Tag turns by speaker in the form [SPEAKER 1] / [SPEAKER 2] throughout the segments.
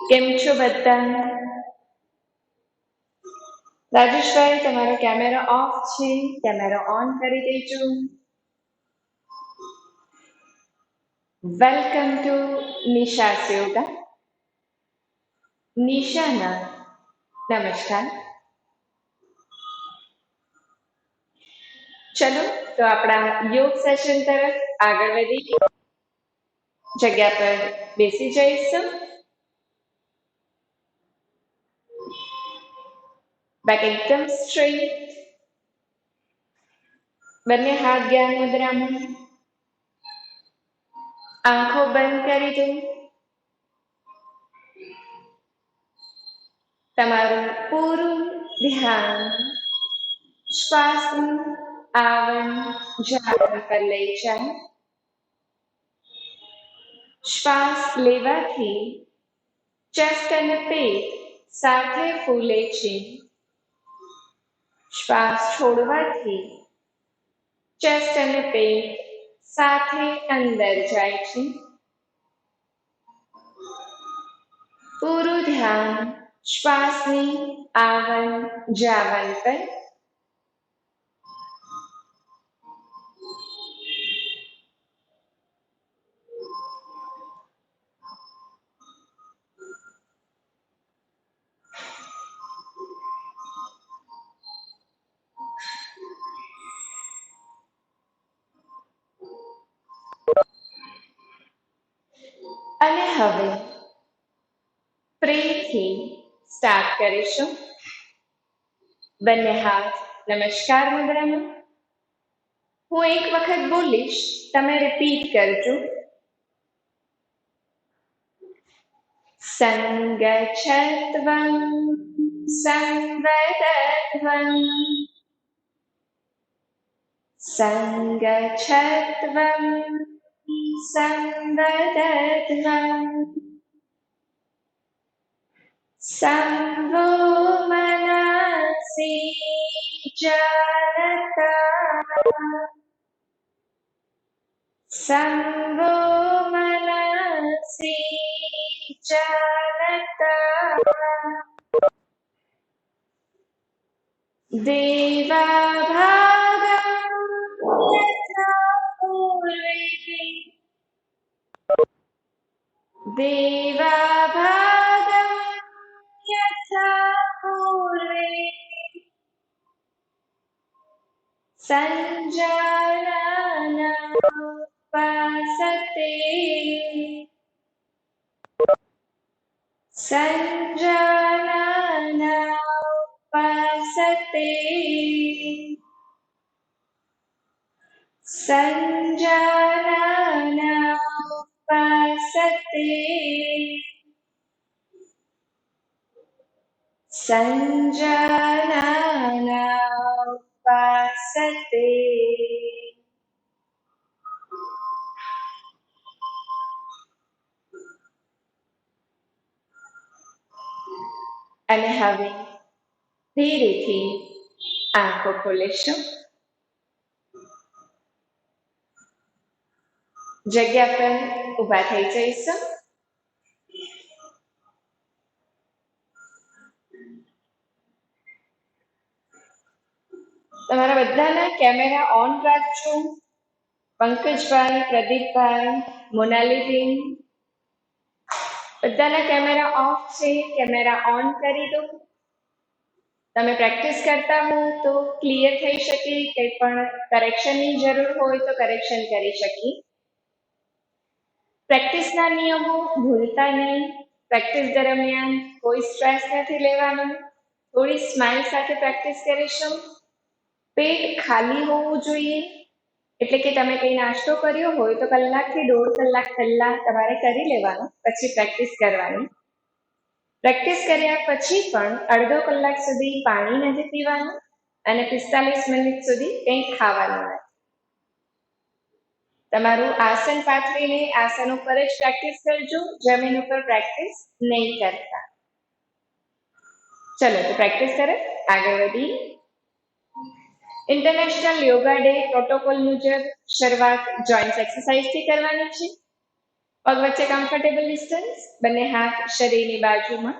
[SPEAKER 1] કેમ છો બધા? રાજેશભાઈ, તમારો કેમેરો ઓફ છે, કેમેરો ઓન કરી દેજો. Welcome to Nisha's Yoga. નિશાના નમસ્કાર. ચલો તો આપણા યોગ સેશન તરફ આગળ વધી જગ્યા પર બેસી જઈશું. બેક એકદમ સ્ટ્રેટ. બંને હાથ જ્ઞાન મુદ્રામાં. આંખો બંધ કરી દો. તમારું પૂરું ધ્યાન શ્વાસનું આવન જાવન પર લઈ જાય. શ્વાસ લેવાથી ચેસ્ટ અને પેટ સાથે ફૂલે છે. શ્વાસ છોડવાથી ચેસ્ટ અને પેટ સાથે અંદર જાય છે. પૂરું ધ્યાન શ્વાસની આવન જાવન પર. અને હવે પ્રેથી સ્ટાર્ટ કરીશું. બંને હાથ નમસ્કાર મુદ્રામાં. હું એક વખત બોલીશ, તમે રિપીટ કરજો. સંગચ્છત્વં સંવદત્વં સંગચ્છત્વં સંવદત્વં સંવો મનસી જાનતા સંવો મનસી જાનતા દેવાભાગં યથા પૂર્વે દેવાભાગં યથા પૂર્વે સંજાનના ઉપાસતે સંજાનના ઉપાસતે સંજાનના ઉપાસતે સંજાનના ઉપાસતે. અને હવે ધીરેથી આંખો ખોલીશું. જગ્યા પર ઊભા થઈ જઈશું. તમારા બધાના કેમેરા ઓન રાખજો. પંકજભાઈ, પ્રદીપભાઈ, મોનાલીબેન, બધાના કેમેરા ઓફ છે. કેમેરા ઓન કરી દો. તમે પ્રેક્ટિસ કરતા હો તો ક્લિયર થઈ શકે. કંઈ પણ કરેક્શનની જરૂર હોય તો કરેક્શન કરી શકીએ. પ્રેક્ટિસના નિયમો ભૂલતા નહીં. પ્રેક્ટિસ દરમિયાન કોઈ સ્ટ્રેસ નથી લેવાનો. થોડી સ્માઇલ સાથે પ્રેક્ટિસ કરીશું. પેટ ખાલી હોવું જોઈએ. એટલે કે તમે કંઈ નાસ્તો કર્યો હોય તો કલાકથી 1.5 કલાક પહેલા તમારે કરી લેવાનો, પછી પ્રેક્ટિસ કરવાની. પ્રેક્ટિસ કર્યા પછી પણ અડધો કલાક સુધી પાણી નથી પીવાનું અને 45 મિનિટ સુધી કંઈ ખાવાનું નથી. તમારું આસન પાથરીને આસન ઉપર જ પ્રેક્ટિસ કરજો. જમીન ઉપર પ્રેક્ટિસ નહીં કરતા. ચલો તો પ્રેક્ટિસ કરે આગળ વધી. ઇન્ટરનેશનલ યોગા ડે પ્રોટોકોલ મુજબ શરૂઆત જોઇન્ટ્સ એક્સરસાઇઝથી કરવાની છે. પગ વચ્ચે કમ્ફર્ટેબલ ડિસ્ટન્સ, બંને હાથ શરીરની બાજુમાં.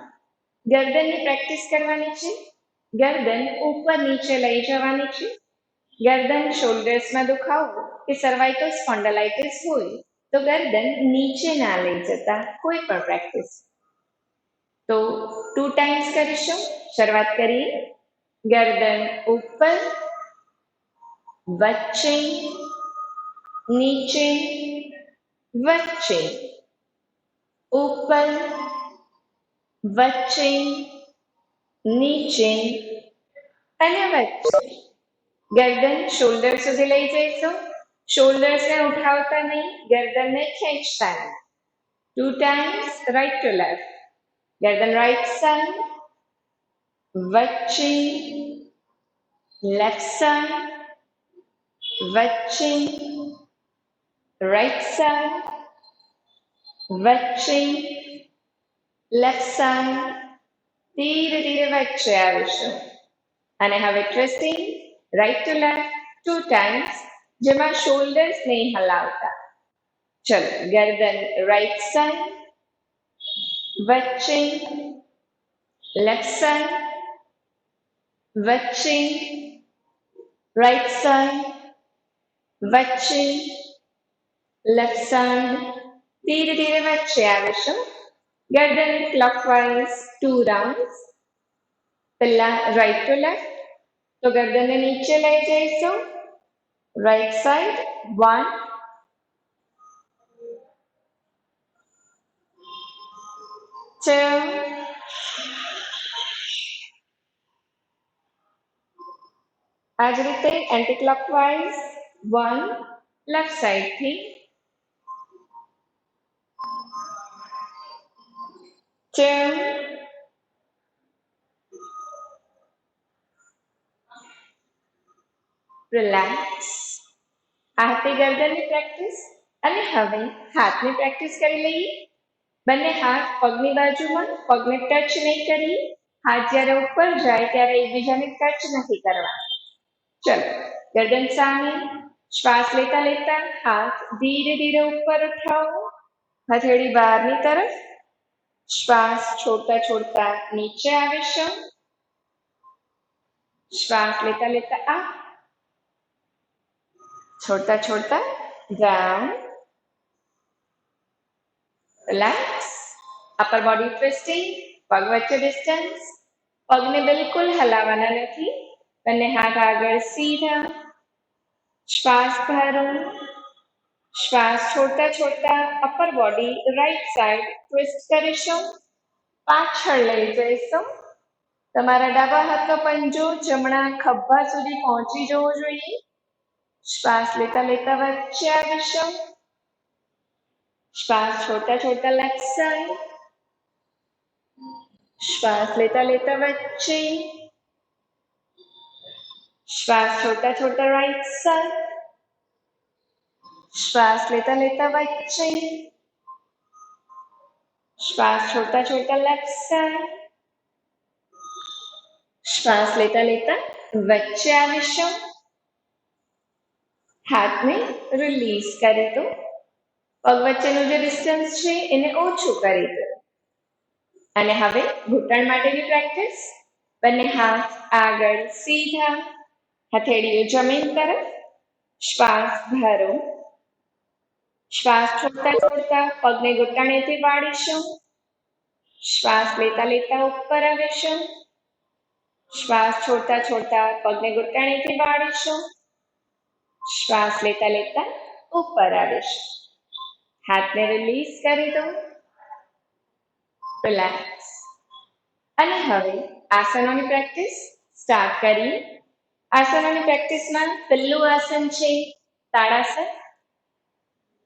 [SPEAKER 1] ગરદનની પ્રેક્ટિસ કરવાની છે. ગરદન ઉપર નીચે લઈ જવાની છે. ગરદન શોલ્ડર્સમાં દુખાવો કે સર્વાઇકલ સ્પોન્ડિલાઇટિસ હોય તો ગરદન નીચે ના લઈ જતા કોઈ પણ પ્રેક્ટિસ. તો 2 ટાઈમ્સ કરીશું. શરૂઆત કરીએ. ગરદન ઉપર, વચ્ચે, નીચે, વચ્ચે, ઉપર, વચ્ચે, નીચે અને વચ્ચે. ગરદન શોલ્ડર સુધી લઈ જઈશું. શોલ્ડર્સને ઉઠાવતા નહીં, ગરદનને ખેંચતા નહીં. 2 ટાઈમ્સ રાઈટ ટુ લેફ્ટ. ગરદન રાઈટ સાઈડ, વચ્ચે, લેફ્ટ સાઈડ, વચ્ચે, રાઈટ સાઈડ, વચ્ચે, લેફ્ટ સાઈડ. ધીરે ધીરે વચ્ચે આવીશું. અને હવે twisting right to left 2 times, જેમાં શોલ્ડર્સ નહીં હલાવતા. ચલો, ગરદન રાઈટ સાઈડ, વચ્ચે, લેફ્ટ સાઈડ, વચ્ચે, રાઈટ સાઈડ, વચ્ચે, લેફ્ટ સાઈડ. ધીરે ધીરે વચ્ચે આવીશું. ગરદન ક્લોકવાઇઝ 2 રાઉન્ડ્સ. પહેલા રાઈટ ટુ લેફ્ટ, તો ગરદનને નીચે લઈ જઈશું. રાઈટ સાઈડ 1, 2, આ જ રીતે એન્ટી ક્લોકવાઇઝ 1 લેફ્ટ સાઈડથી, 2, રિલેક્સ. આ હતી ગરદનની પ્રેક્ટિસ. અને હવે હાથની પ્રેક્ટિસ કરી લઈએ. બંને હાથ પગની બાજુમાં, પગને ટચ નહીં કરીએ. હાથ જ્યારે ઉપર જાય ત્યારે એકબીજાને ટચ નથી કરવા. ચલો, ગરદન સામે, શ્વાસ લેતા લેતા હાથ ધીરે ધીરે ઉપર ઉઠાવો. હથેળી બહારની તરફ. શ્વાસ છોડતા છોડતા નીચે આવીશું. શ્વાસ લેતા લેતા અપ, છોડતા છોડતા down. Relax. Upper body twisting, પગ વચ્ચે ડિસ્ટન્સ. પગને બિલકુલ હલાવવાના નથી. બંને હાથ આગળ સીધા. શ્વાસ ભરો. શ્વાસ છોડતા છોડતા upper body right side twist કરીશું. પાછળ લઈ જઈશું. તમારા ડાબા હાથનો પંજો જમણા ખભા સુધી પહોંચી જવો જોઈએ. શ્વાસ લેતા લેતા વચ્ચે આવીશું. શ્વાસ છોડતા છોડતા લેફ્ટ સાઈડ. શ્વાસ લેતા લેતા વચ્ચે. શ્વાસ છોડતા છોડતા રાઈટ સાઈડ. શ્વાસ લેતા લેતા વચ્ચે. શ્વાસ છોડતા છોડતા લેફ્ટ સાઈડ. શ્વાસ લેતા લેતા વચ્ચે આવીશું. હાથને રિલીઝ કરી દો. પગ વચ્ચેનું જે ડિસ્ટન્સ છે એને ઓછું કરી દો. અને હવે ઘૂંટણ માટેની પ્રેક્ટિસ. બંને હાથ આગળ સીધા, હથેળીઓ જમીન તરફ. શ્વાસ ભરો. શ્વાસ છોડતા છોડતા પગને ઘૂંટણેથી વાળીશું. શ્વાસ લેતા લેતા ઉપર આવીશું. શ્વાસ છોડતા છોડતા પગને ઘૂંટણેથી વાળીશું. શ્વાસ લેતા લેતા ઉપર આવીશું. હાથને રિલીઝ કરી દો. રિલેક્સ. અને હવે આસનોની પ્રેક્ટિસ સ્ટાર્ટ કરીએ. આસનોની પ્રેક્ટિસમાં પહેલું આસન છે તાડાસન.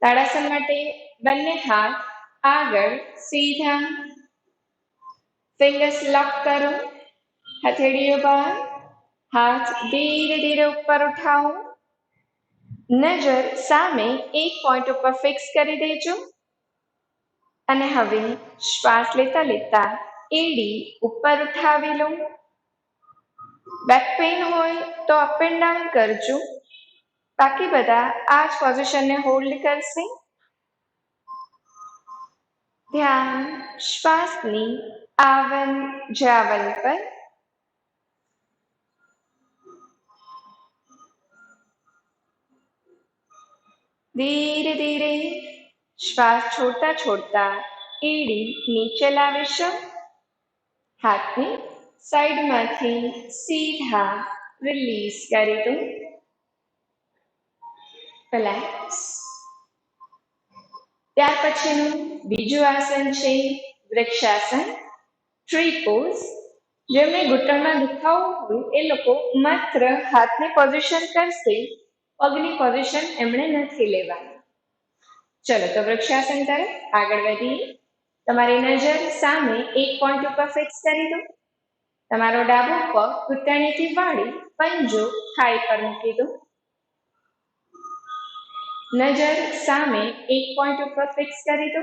[SPEAKER 1] તાડાસન માટે બંને હાથ આગળ સીધા. ફિંગર્સ લોક કરો. હથેળીઓ બહાર. હાથ ધીરે ધીરે ઉપર ઉઠાવો. નજર સામે એક પોઈન્ટ ઉપર ફિક્સ કરી દેજો. અને હવે શ્વાસ લેતા લેતા એડી ઉપર ઉઠાવી લો. બેક પેઇન હોય તો અપ એન્ડ ડાઉન કરજો. બાકી બધા આ જ પોઝિશનને હોલ્ડ કરશે. ધ્યાન શ્વાસની આવન જાવન પર. ધીરે ધીરે શ્વાસ છોડતા છોડતા એડી નીચે લાવીશું. હાથને સાઈડમાંથી સીધા રિલીઝ કરી દો. રિલેક્સ. ત્યાર પછીનું બીજું આસન છે વૃક્ષાસન, ટ્રી પોઝ. જેમને ઘૂંટણમાં દુખાવો હોય એ લોકો માત્ર હાથની પોઝિશન કરશે, પગની પોઝિશન એમણે નથી લેવાની. ચલો તો વૃક્ષાસન તરફ આગળ વધીએ. તમારી નજર સામે એક પોઈન્ટ ઉપર ફિક્સ કરી દો. તમારો ડાબો પગ ઘૂંટણેથી વાળી પંજો થાઈ પર મૂકી દો. નજર સામે એક પોઈન્ટ ઉપર ફિક્સ કરી દો.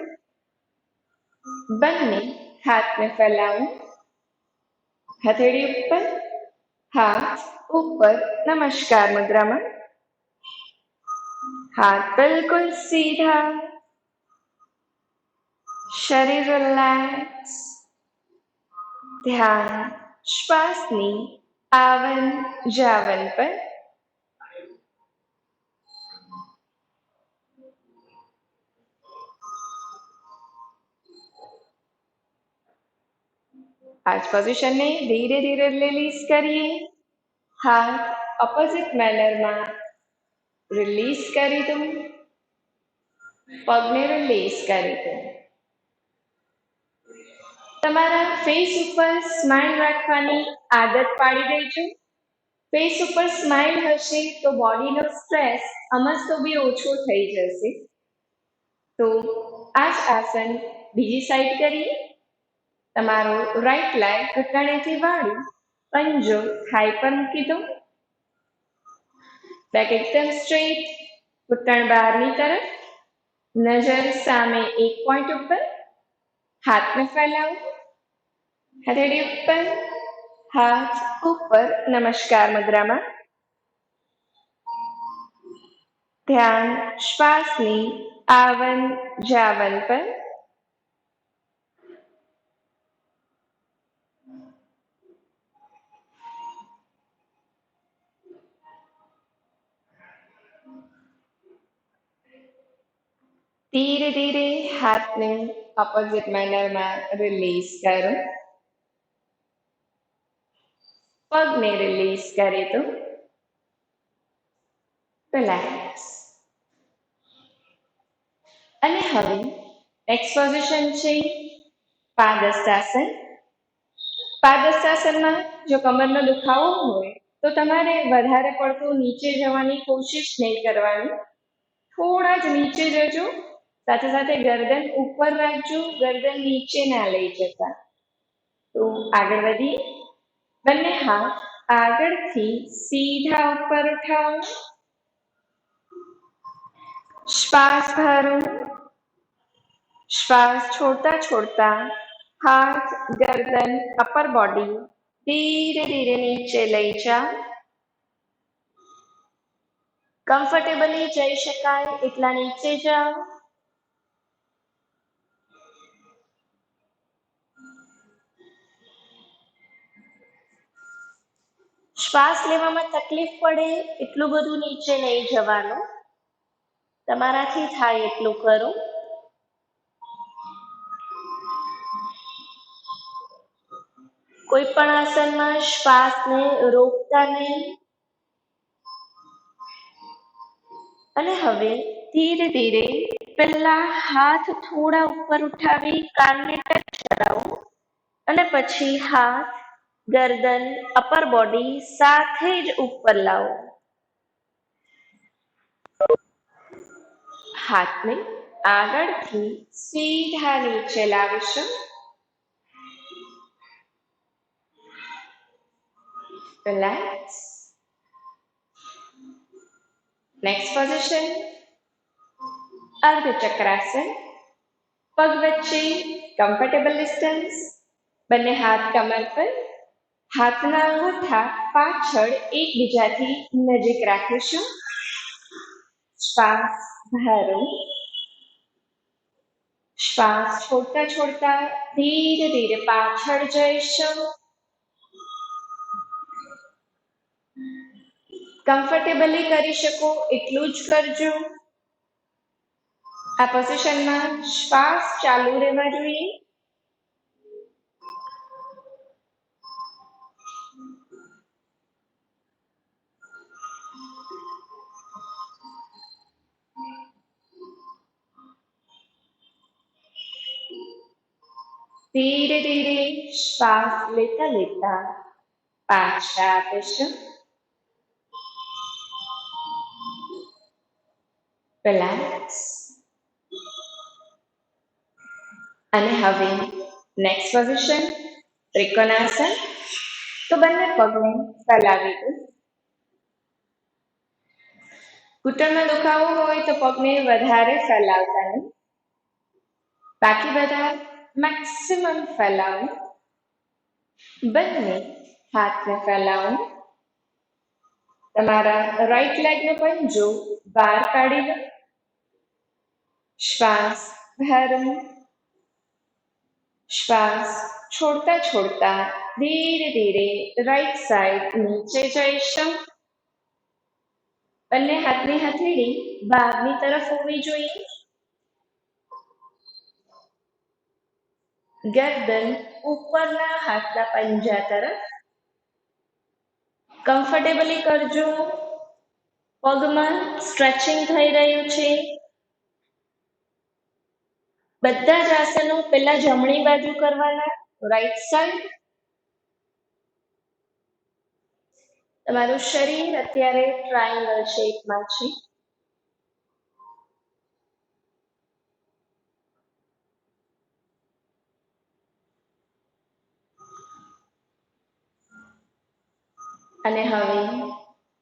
[SPEAKER 1] બંને હાથને ફેલાવો. હથેળી ઉપર, હાથ ઉપર, નમસ્કાર મુદ્રામાં. હાથ બિલકુલ સીધા. શરીર રિલેક્સ. ધ્યાન શ્વાસની આવન જાવન પર. आज પોઝિશનને ધીરે ધીરે રિલીઝ કરીએ. હાથ ઓપોઝિટ મેનરમાં રિલીઝ કરી દો. પગને રિલીઝ કરી દો. તમારા ફેસ ઉપર સ્માઇલ રાખવાની આદત પાડી દેજો. ફેસ ઉપર સ્માઇલ હશે તો બોડીનો સ્ટ્રેસ અમસ્તો બી ઓછો થઈ જશે. તો આ જ આસન બીજી સાઈડ કરીએ. તમારો રાઈટ લેગ ઘૂંટણેથી વાળી પંજો થાઈ પર મૂકી દો. બેક એકદમ સ્ટ્રેટ, ઘૂંટણ બહારની તરફ. નજર સામે એક પોઈન્ટ ઉપર. હાથને ફેલાવો. હથેળી ઉપર, હાથ ઉપર, નમસ્કાર મુદ્રામાં. ધ્યાન શ્વાસની આવન જાવન પર. ધીરે ધીરે હાથને ઓપોઝિટ મેનરમાં રિલીઝ કરો. પગને રિલીઝ કરી દો. રિલેક્સ. અને હવે નેક્સ્ટ પોઝિશન છે પાદહસ્તાસન. પાદહસ્તાસનમાં જો કમરનો દુખાવો હોય તો તમારે વધારે પડતું નીચે જવાની કોશિશ નહીં કરવાની. થોડા જ નીચે જજો. સાથે સાથે ગરદન ઉપર રાખજો, ગરદન નીચે ના લઈ જતા. તો આગળ વધીએ. બંને હાથ આગળથી સીધા ઉપર ઉઠાવો. શ્વાસ ભરો. શ્વાસ છોડતા છોડતા હાથ, ગરદન, અપર બોડી ધીરે ધીરે નીચે લઈ જાઓ. કમ્ફર્ટેબલી જઈ શકાય એટલા નીચે જાઓ. શ્વાસ લેવામાં તકલીફ પડે એટલું બધું નીચે નહીં જવાનું. તમારાથી થાય એટલું કરો. કોઈ પણ આસનમાં શ્વાસને રોકતા નહીં. અને હવે ધીરે ધીરે પહેલા હાથ થોડા ઉપર ઉઠાવી કાનને ટચ કરાવો અને પછી હાથ, ગરદન, અપર બોડી સાથે જ ઉપર લાવો. હાથને આગળથી સીધા નીચે લાવીશું. રિલેક્સ. નેક્સ્ટ પોઝિશન અર્ધ ચક્રાસન. પગ વચ્ચે કમ્ફર્ટેબલ ડિસ્ટન્સ. બંને હાથ કમર પર. હાથના અંગૂઠા પાછળ એકબીજાથી નજીક રાખીશું. શ્વાસ ભરો. શ્વાસ છોડતા છોડતા ધીરે ધીરે પાછળ જઈશું. કમ્ફર્ટેબલી કરી શકો એટલું જ કરજો. આ પોઝિશનમાં શ્વાસ ચાલુ રહેવા જોઈએ. ધીરે ધીરે શ્વાસ લેતા લેતા પાછા આપીશું. રિલેક્સ. અને હવે નેક્સ્ટ પોઝિશન ત્રિકોણાસન. તો બંને પગને ફેલાવી દો. ઘૂંટણમાં દુખાવો હોય તો પગને વધારે ફેલાવતા નહીં. બાકી બધા મેક્સિમમ ફેલાવો. બંને હાથને ફેલાવો. તમારા રાઈટ લેગનો પંજો બહાર કાઢી લો. શ્વાસ ભરો. શ્વાસ છોડતા છોડતા ધીરે ધીરે રાઈટ સાઈડ નીચે જઈશું. બંને હાથની હથેળી બહારની તરફ હોવી જોઈએ. ગરદન ઉપરના હાથના પંજા તરફ. કમ્ફર્ટેબલી કરજો. પગમાં સ્ટ્રેચિંગ થઈ રહ્યું છે. બધા જ આસનો પહેલા જમણી બાજુ કરવાના, રાઈટ સાઈડ. તમારું શરીર અત્યારે ટ્રાયેંગલ શેપમાં છે. અને હવે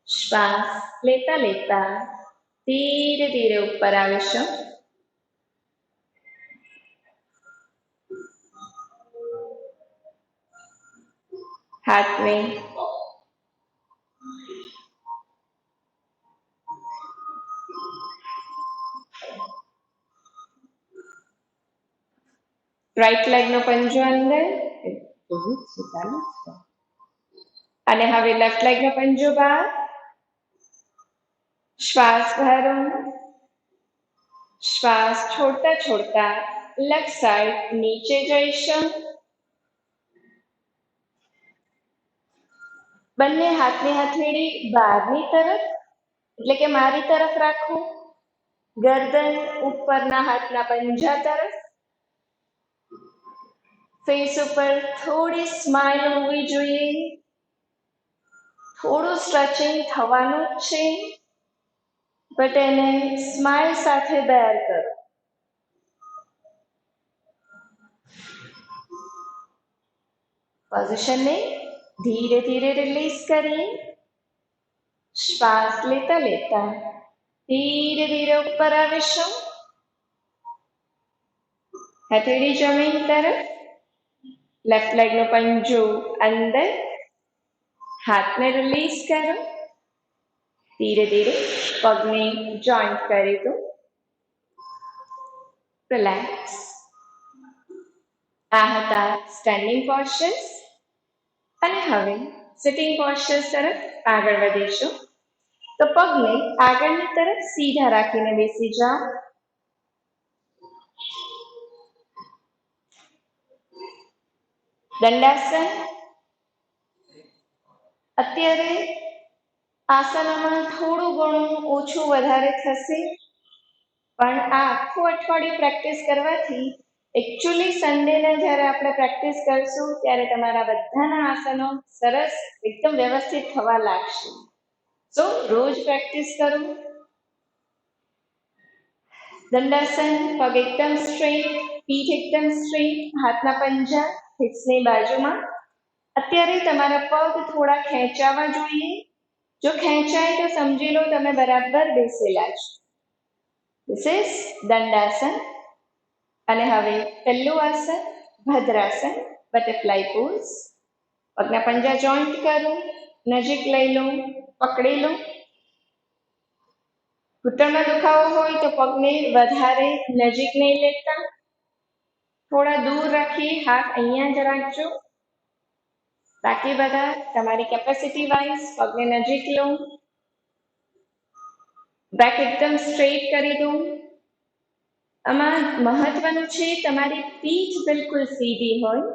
[SPEAKER 1] શ્વાસ લેતા લેતા ધીરે ધીરે ઉપર આવીશું. હાથને રાઈટ લેગનો પંજો અંદર અને હવે લેફ્ટ લેગનો પંજો બહાર. શ્વાસ ભરો. શ્વાસ છોડતા છોડતા લેફ્ટ સાઈડ નીચે જઈશું. બંને હાથની હથેળી બહારની તરફ એટલે કે મારી તરફ રાખો. ગરદન ઉપરના હાથના પંજા તરફ. ફેસ ઉપર થોડી સ્માઇલ હોવી જોઈએ. થોડું સ્ટ્રેચિંગ થવાનું જ છે, બટ એને સ્માઇલ સાથે બેર કરો. પોઝિશનને ધીરે ધીરે રિલીઝ કરીએ. શ્વાસ લેતા લેતા ધીરે ધીરે ઉપર આવીશું. હથેળી જમીન તરફ. લેફ્ટ લેગનો પંજો અંદર. હાથને રિલીઝ કરો. ધીરે ધીરે પગને જોઈન્ટ કરી દો. રિલેક્સ. આ હતા સ્ટેન્ડિંગ પોસ્ચર્સ. અને હવે સિટિંગ પોસ્ચર્સ તરફ આગળ વધીશું. તો પગને આગળની તરફ સીધા રાખીને બેસી જાઓ. દંડાસન. અત્યારે આસનોમાં થોડું ઘણું ઓછું વધારે થશે, પણ આ આખું અઠવાડિયું પ્રેક્ટિસ કરવાથી એકચ્યુઅલી સન્ડેના જ્યારે આપણે પ્રેક્ટિસ કરશું ત્યારે તમારા બધાના આસનો સરસ એકદમ વ્યવસ્થિત થવા લાગશે. સો રોજ પ્રેક્ટિસ કરો. દંડાસન. પગ એકદમ સ્ટ્રેટ, પીઠ એકદમ સ્ટ્રેટ, હાથના પંજા હિપ્સની બાજુમાં. અત્યારે તમારા પગ થોડા ખેંચાવા જોઈએ. જો ખેંચાય તો સમજી લો તમે બરાબર બેસેલા છો. This is dandasana. અને હવે પહેલું આસન ભદ્રાસન, બટરફ્લાય પોઝ. પગના પંજા જોઈન્ટ કરો, નજીક લઈ લો, પકડી લો. ઘૂંટણમાં દુખાવો હોય તો પગને વધારે નજીક નહીં લેતા. થોડા દૂર રાખી હાથ અહીંયા જ રાખજો. બાકી બધા તમારી કેપેસિટી વાઇઝ પગને નજીક લો. બેક એકદમ સ્ટ્રેટ કરી દો. આમાં મહત્વનું છે તમારી પીઠ બિલકુલ સીધી હોય.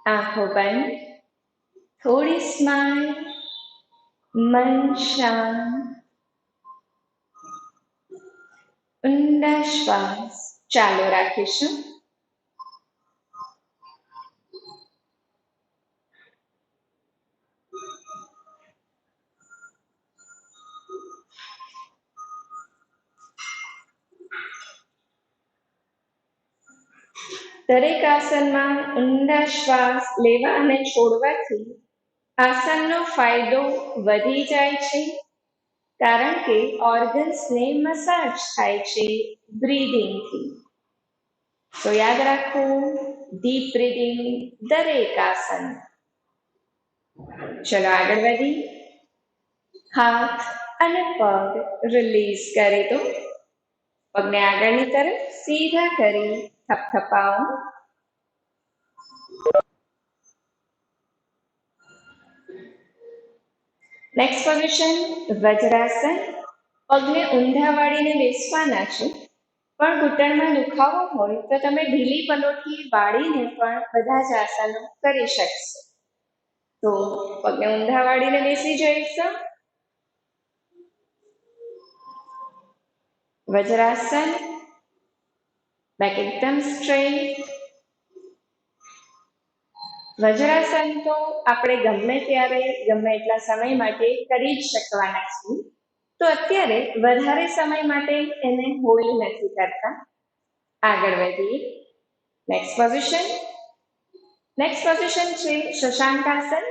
[SPEAKER 1] આંખો બંધ. થોડી સ્માઇલ. મન શાંત. ઊંડા શ્વાસ ચાલુ રાખીશું. દરેક આસનમાં ઊંડા શ્વાસ લેવા અને છોડવાથી આસનનો ફાયદો વધી જાય છે, કારણ કે ઓર્ગન્સને મસાજ થાય છે બ્રીધિંગથી. તો યાદ રાખવું, ડીપ બ્રીધિંગ દરેક આસન. ચલો આગળ વધી. હાથ અને પગ રિલીઝ કરી દો. પગને આગળની તરફ સીધા કરી થપથપાવો. Next position vajrasana. પગને ઊંધા વાળીને બેસવાના છે, પણ ઘૂંટણમાં દુખાવો હોય તો તમે ઢીલી પલોઠી વાળીને પણ બધા જ આસનો કરી શકશો. તો પગને ઊંધા વાળીને બેસી જઈશું. વજ્રાસન. બેક એકદમ સ્ટ્રેટ. વજ્રાસન તો આપણે ગમે ત્યારે ગમે એટલા સમય માટે કરી જ શકવાના છીએ. તો અત્યારે વધારે સમય માટે એને હોલ્ડ નથી કરતા. આગળ વધીએ. Next position. નેક્સ્ટ પોઝિશન છે શશાંકાસન.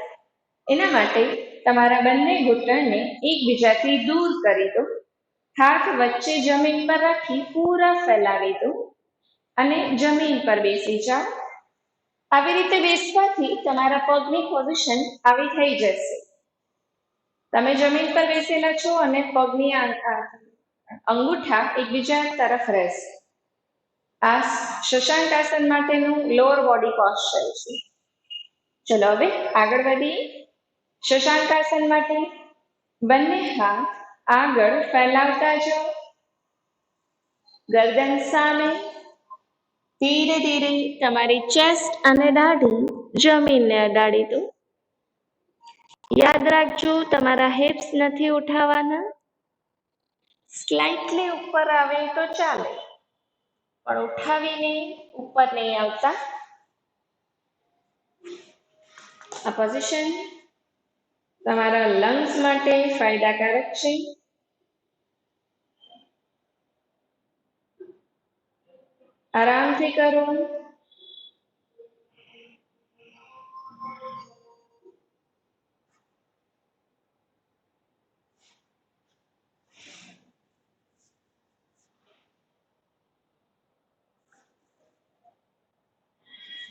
[SPEAKER 1] એના માટે તમારા બંને ઘૂંટણને એકબીજાથી દૂર કરી દો. હાથ વચ્ચે જમીન પર રાખી પૂરા ફેલાવી દો અને જમીન પર બેસી જાઓ. આવી રીતે બેસવાથી તમારા પગની પોઝિશન આવી થઈ જશે. તમે જમીન પર બેસેલા છો અને પગની અંગૂઠા એકબીજા તરફ રહેશે. આ શશાંકાસન માટેનું લોઅર બોડી પોસ્ચર છે. ચલો હવે આગળ વધીએ. શશાંકાસન માટે બંને હાથ આગળ ફેલાવતા જાઓ. ગરદન સામે. ધીરે ધીરે તમારી ચેસ્ટ અને દાઢી જમીનને અડાડી દો. યાદ રાખજો, તમારા હિપ્સ નથી ઉઠાવવાના. સ્લાઇટલી ઉપર આવે તો ચાલે, પણ ઉઠાવીને ઉપર નહીં આવતા. આ પોઝિશન તમારા લંગ્સ માટે ફાયદાકારક છે. આરામથી કરો.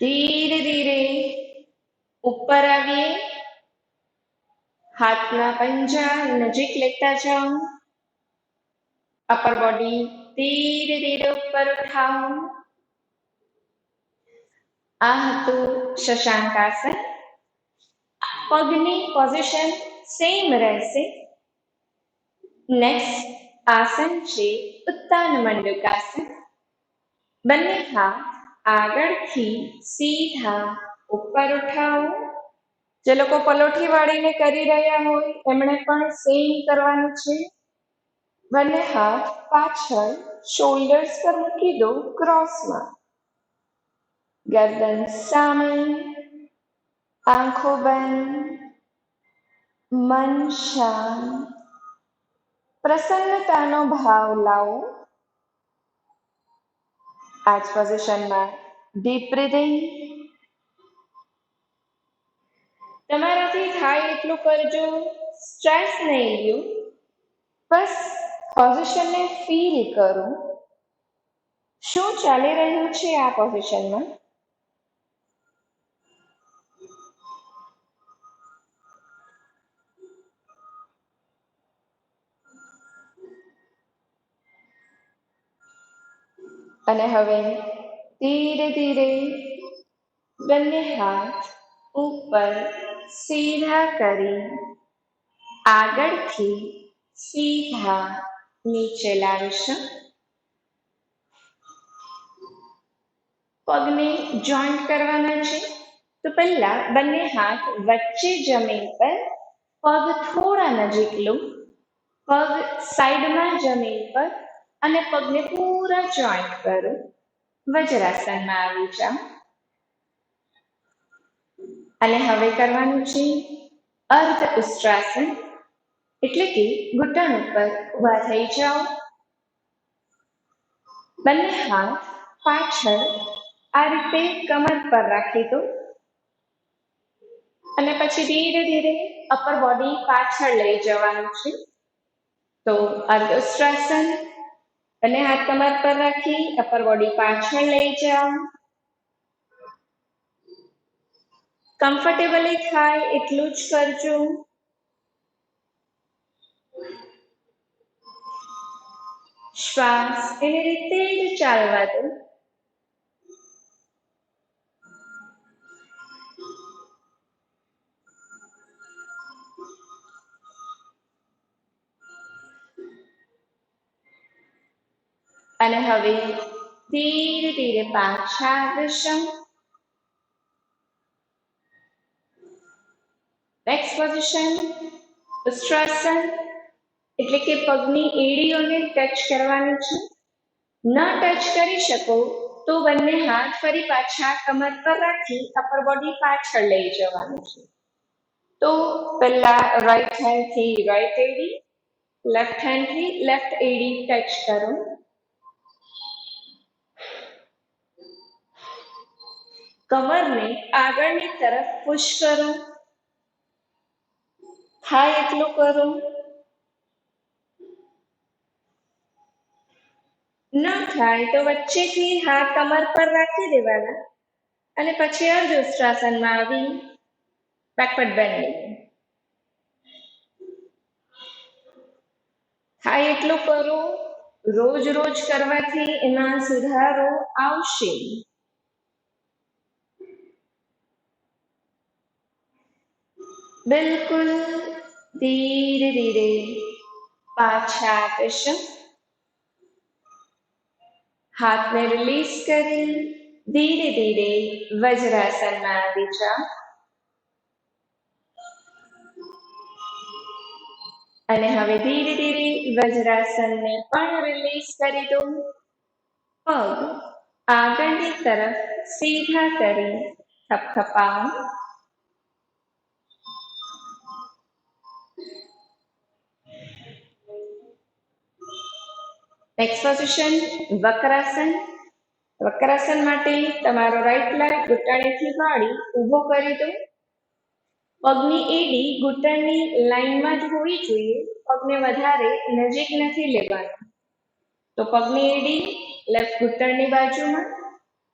[SPEAKER 1] ધીરે ધીરે ઉપર આવીએ. હાથના પંજા નજીક લેતા જાઓ. અપર બોડી ધીરે ધીરે ઉપર ઉઠાવો. આ હતું શશાંકાસન. પગની પોઝિશન સેમ રહેશે. નેક્સ્ટ આસન છે ઉત્તાન મંડુકાસન. બંને હાથ આગળથી સીધા ઉપર ઉઠાવો. જે લોકો પલોઠી વાળીને કરી રહ્યા હોય એમણે પણ સેમ કરવાનું છે. બંને હાથ પાછળ શોલ્ડર્સ પર મૂકી દો ક્રોસમાં. ગરદન સામે. આંખો બંધ. મન શાંત. પ્રસન્નતાનો ભાવ લાવો. આ જ પોઝિશનમાં ડીપ બ્રીધિંગ. તમારાથી થાય એટલું કરજો, સ્ટ્રેસ નહીં લ્યો. બસ પોઝિશનને ફીલ કરો. શું ચાલી રહ્યું છે આ પોઝિશનમાં? અને હવે ધીરે ધીરે બંને હાથ ઉપર સીધા કરી આગળથી સીધા નીચે લાવીશું. પગને જોઈન્ટ કરવાના છે, તો પહેલા બંને હાથ વચ્ચે જમીન પર, પગ થોડા નજીક લો, પગ સાઈડમાં જમીન પર અને પગને પૂરા જોઈન્ટ કરો. વજ્રાસનમાં આવી જાઓ. અને હવે કરવાનું છે અર્ધ ઉષ્ટ્રાસન, એટલે કે ઘૂંટણ ઉપર ઊભા થઈ જાઓ. બંને હાથ પાછળ આ રીતે કમર પર રાખી દો અને પછી ધીરે ધીરે અપર બોડી પાછળ લઈ જવાનું છે. તો અર્ધ ઉષ્ટ્રાસન, બંને હાથ કમર પર રાખી અપર બોડી પાછળ લઈ જાઓ. કમ્ફર્ટેબલી થાય એટલું જ કરજો. શ્વાસ એની રીતે જ ચાલવા દો. અને હવે ધીરે ધીરે પાછા આવશો. નેક્સ્ટ પોઝિશન ઉષ્ટ્રાસન, એટલે કે પગની એડીઓને ટચ કરવાની છે. ન ટચ કરી શકો તો બંને હાથ ફરી પાછા કમર પર રાખી અપર બોડી પાછળ લઈ જવાનું છે. તો પહેલા રાઈટ હેન્ડથી રાઈટ એડી, લેફ્ટ હેન્ડથી લેફ્ટ એડી ટચ કરો. કમરને આગળની તરફ પુશ કરો. થાય એટલું કરો. ન થાય તો વચ્ચેથી હાથ કમર પર રાખી દેવાના અને પછી અર્ધ ઉષ્ટ્રાસનમાં આવી બેકવર્ડ બેન્ડિંગ. થાય એટલું કરો. રોજ રોજ કરવાથી એમાં સુધારો આવશે. બિલકુલ ધીરે ધીરે પાછા આવશો. હાથને રિલીઝ કરી ધીરે ધીરે વજ્રાસનમાં આવી જાઓ. અને હવે ધીરે ધીરે વજ્રાસનને પણ રિલીઝ કરી દો. પગ આગળની તરફ સીધા કરી થપથપાવો. Next position વક્રાસન. વક્રાસન માટે તમારો રાઈટ લેગ ઘૂંટણેથી વાળી ઊભો કરી દો. પગની એડી ઘૂંટણની લાઈનમાં જ હોવી જોઈએ, પગને વધારે નજીક નથી લેવાનું. તો પગની એડી લેફ્ટ ઘૂંટણની બાજુમાં,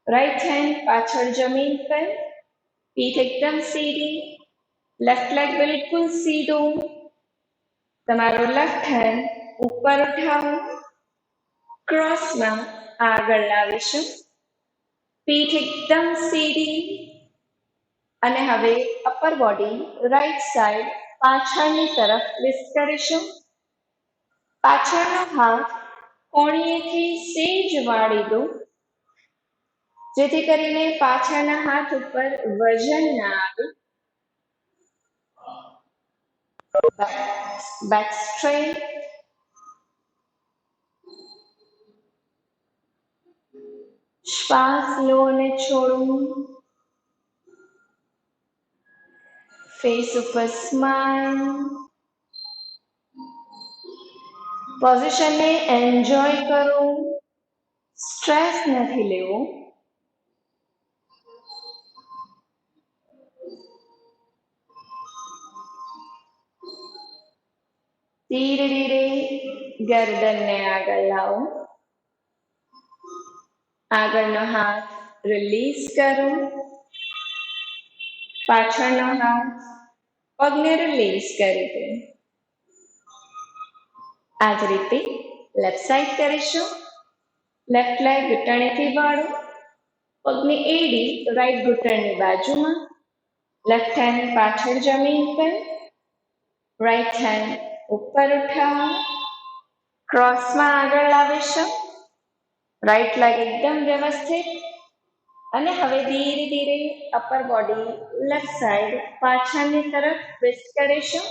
[SPEAKER 1] રાઈટ હેન્ડ પાછળ જમીન પર, પીઠ એકદમ સીધી, લેફ્ટ લેગ બિલકુલ સીધો. તમારો લેફ્ટ હેન્ડ ઉપર ઉઠાવો, ક્રોસમાં આગળ લાવીશું. પીઠ એકદમ સીધી. અને હવે અપર બોડી રાઈટ સાઈડ પાછળની તરફ ટ્વિસ્ટ કરીશું. પાછળનો હાથ કોણીએથી સેજ વાળી દો, જેથી કરીને પાછળના હાથ ઉપર વજન ના આવે. Back straight. શ્વાસ લો અને છોડો. ફેસ ઉપર સ્માઇલ. પોઝિશનને એન્જોય કરો, સ્ટ્રેસ નથી લેવો. ધીરે ધીરે ગરદનને આગળ લાવો. આગળનો હાથ રિલીઝ કરો. પાછળનો હાથ પગને રિલીઝ કરી દો. આ જ રીતે લેફ્ટ સાઈડ કરીશું. લેફ્ટ લેગ ઘૂંટણેથી વાળો, પગની એડી રાઈટ ઘૂંટણની બાજુમાં, લેફ્ટ હેન્ડ પાછળ જમીન પર, રાઈટ હેન્ડ ઉપર ઉઠાવો, ક્રોસમાં આગળ લાવીશું, રાઈટ લેગ એકદમ વ્યવસ્થિત, અને હવે ધીરે ધીરે અપર બોડી લેફ્ટ સાઈડ પાછળની તરફ ટ્વિસ્ટ કરીશું.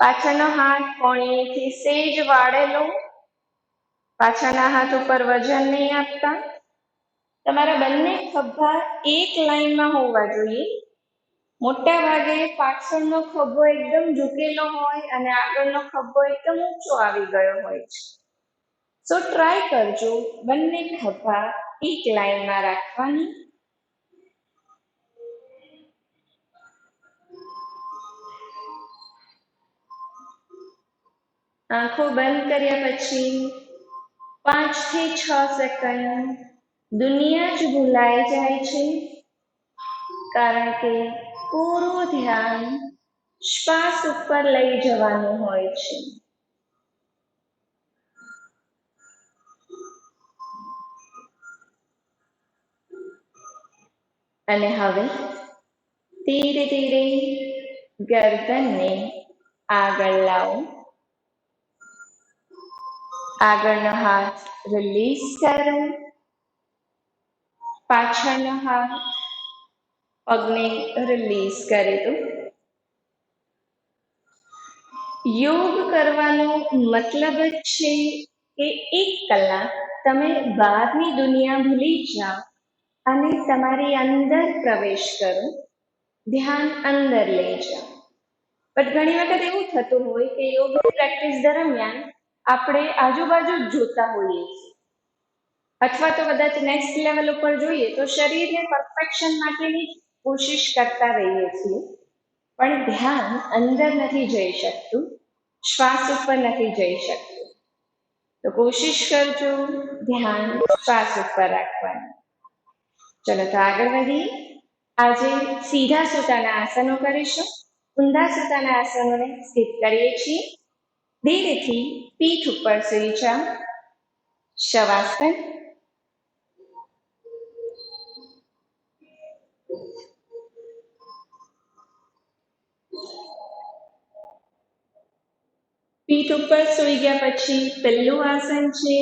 [SPEAKER 1] પાછળનો હાથ કોણીથી સેજ વાળેલો, પાછળના હાથ ઉપર વજન નહીં આપતા. તમારા બંને ખભા એક લાઈનમાં હોવા જોઈએ. મોટા ભાગે પાછળનો ખભો એકદમ ઝૂકેલો હોય અને આગળનો ખભો એકદમ ઊંચો આવી ગયો હોય છે. સો ટ્રાય કરજો બંને ખભા એક લાઈનમાં રાખવાની. આંખો બંધ કર્યા પછી 5 થી 6 સેકન્ડ દુનિયા જ ભૂલાઈ જાય છે, કારણ કે પૂરું ધ્યાન શ્વાસ ઉપર લઈ જવાનું હોય છે. અને હવે ધીરે ધીરે ગરદનને આગળ લાવો. આગળનો હાથ રિલીઝ કરો, પાછળનો હાથ પગને રિલીઝ કરી દો. યોગ કરવાનો મતલબ જ છે કે 1 કલાક તમે બહારની દુનિયા ભૂલી જાઓ અને તમારી અંદર પ્રવેશ કરો, ધ્યાન અંદર લઈ જાઓ. બટ ઘણી વખત એવું થતું હોય કે યોગની પ્રેક્ટિસ દરમિયાન આપણે આજુબાજુ જ જોતા હોઈએ છીએ, અથવા તો કદાચ નેક્સ્ટ લેવલ ઉપર જોઈએ તો શરીરને પરફેક્શન માટેની કોશિશ કરતા રહીએ છીએ, પણ ધ્યાન અંદર નથી જઈ શકતું, શ્વાસ ઉપર નથી જઈ શકતું. તો કોશિશ કરજો ધ્યાન શ્વાસ ઉપર રાખવાની. ચલો તો આગળ વધીએ. આજે સીધા સૂતાના આસનો કરીશું. ઊંધા સૂતાના આસનોને સ્કીપ કરીએ છીએ. ધીરેથી પીઠ ઉપર સૂઈ જાઓ. શવાસન. પીઠ ઉપર સૂઈ ગયા પછી પહેલું આસન છે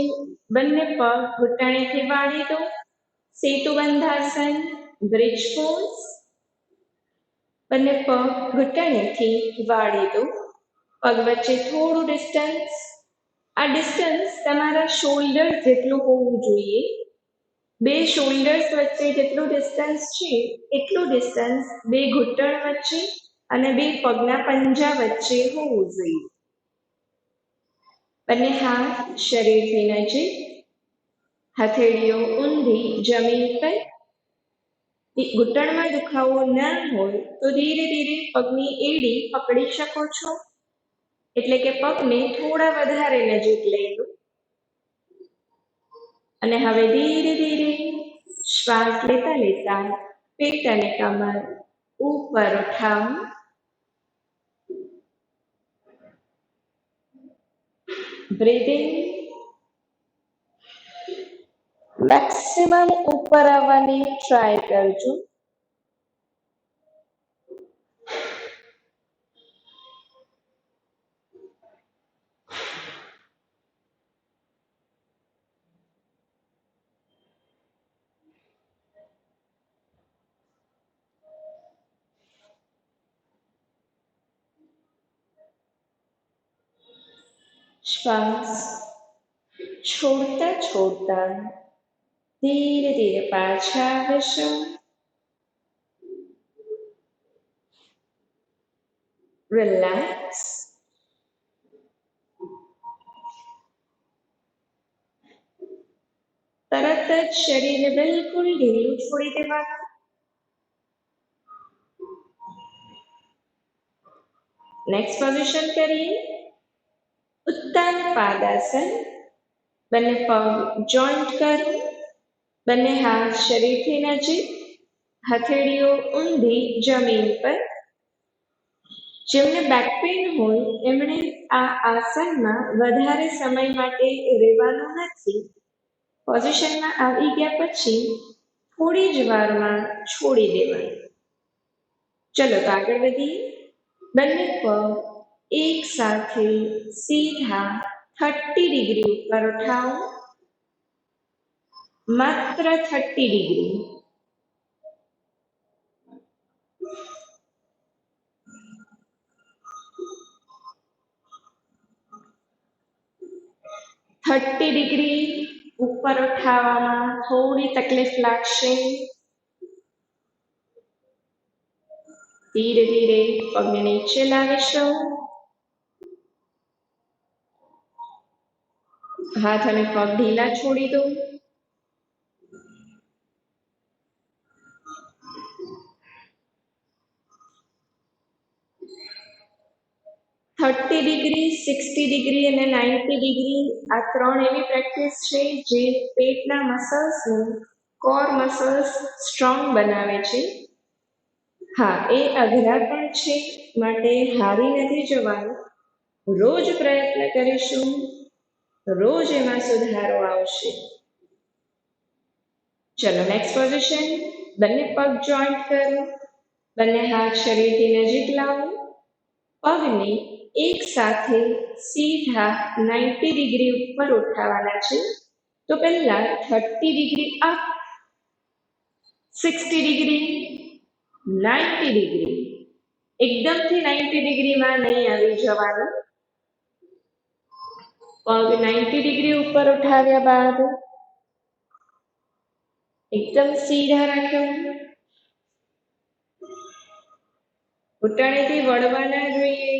[SPEAKER 1] બંને પગ ઘૂંટણેથી વાળી દો. સેતુબંધ આસન, બ્રિજ પોઝ. બંને પગ ઘૂંટણેથી વાળી દો. પગ વચ્ચે થોડું ડિસ્ટન્સ. આ ડિસ્ટન્સ તમારા શોલ્ડર જેટલું હોવું જોઈએ. 2 શોલ્ડર્સ વચ્ચે જેટલું ડિસ્ટન્સ છે એટલું ડિસ્ટન્સ 2 ઘૂંટણ વચ્ચે અને 2 પગના પંજા વચ્ચે હોવું જોઈએ. બંને હાથ શરીરથી નજીક, હથેળીઓ ઊંધી જમીન પર. ઘૂંટણમાં દુખાવો ન હોય તો ધીરે ધીરે પગની એડી પકડી શકો છો, એટલે કે પગને થોડા વધારે નજીક લઈ લો. અને હવે ધીરે ધીરે શ્વાસ લેતા લેતા પેટ અને કમર ઉપર ઉઠાવો. બ્રીથિંગ. મેક્સિમમ ઉપર આવવાની ટ્રાય કરજો. શ્વાસ છોડતા છોડતા ધીરે ધીરે પાછા આવીશું. રિલેક્સ. તરત જ શરીરને બિલકુલ ઢીલું છોડી દેવાનું. નેક્સ્ટ પોઝિશન કરીએ ઉત્તાન પાદાસન. બંને પગ જોઈન્ટ કરો, બંને હાથ શરીરથી નજીક, હથેળીઓ ઊંધી જમીન પર. જેમને બેક પેઇન હોય એમણે આ આસનમાં વધારે સમય માટે રહેવાનું નથી, પોઝિશનમાં આવી ગયા પછી થોડી જ વારમાં છોડી દેવાનું. ચલો તો આગળ વધીએ. બંને પગ એક સાથે સીધા 30 ડિગ્રી ઉપર ઉઠાવો. માત્ર 30 ડિગ્રી. ઉપર ઉઠાવવામાં થોડી તકલીફ લાગશે. ધીરે ધીરે પગને નીચે લાવીશું. હાથ અને પગ ઢીલા છોડી દો. ,30 ડિગ્રી, 60 ડિગ્રી અને 90 ડિગ્રી આ ત્રણ એવી પ્રેક્ટિસ છે જે પેટના મસલ્સને કોર મસલ્સ સ્ટ્રોંગ બનાવે છે. હા, એ અઘરા પણ છે, માટે હારી નથી જવાનું. રોજ પ્રયત્ન કરીશું, રોજ એમાં સુધારો આવશે. ચલો નેક્સ્ટ પોઝિશન. બંને પગ જોઈન્ટ કરો. બંને હાથ શરીરથી નજીક લાવો. પગને એક સાથે સીધા 90 ડિગ્રી ઉપર ઉઠાવવાના છે. તો પહેલા 30 ડિગ્રી અપ, 60 ડિગ્રી, 90 ડિગ્રી. એકદમથી 90 ડિગ્રીમાં નહીં આવી જવાનું. પગ 90 ડિગ્રી ઉપર ઉઠાવ્યા બાદ એકદમ સીધા રાખો. ઘૂંટણેથી વળવા ના જોઈએ.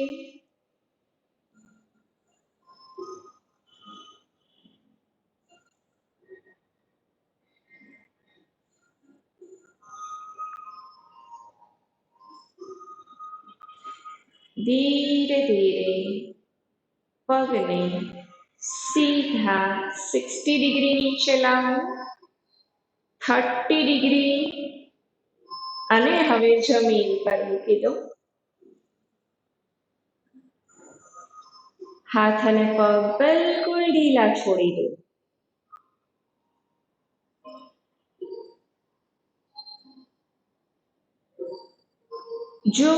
[SPEAKER 1] ધીરે ધીરે પગને સીધા 60 ડિગ્રી નીચે લાવો. 30 ડિગ્રી અને હવે જમીન પર મૂકી દો. હાથ અને પગ બિલકુલ ઢીલા છોડી દો. જો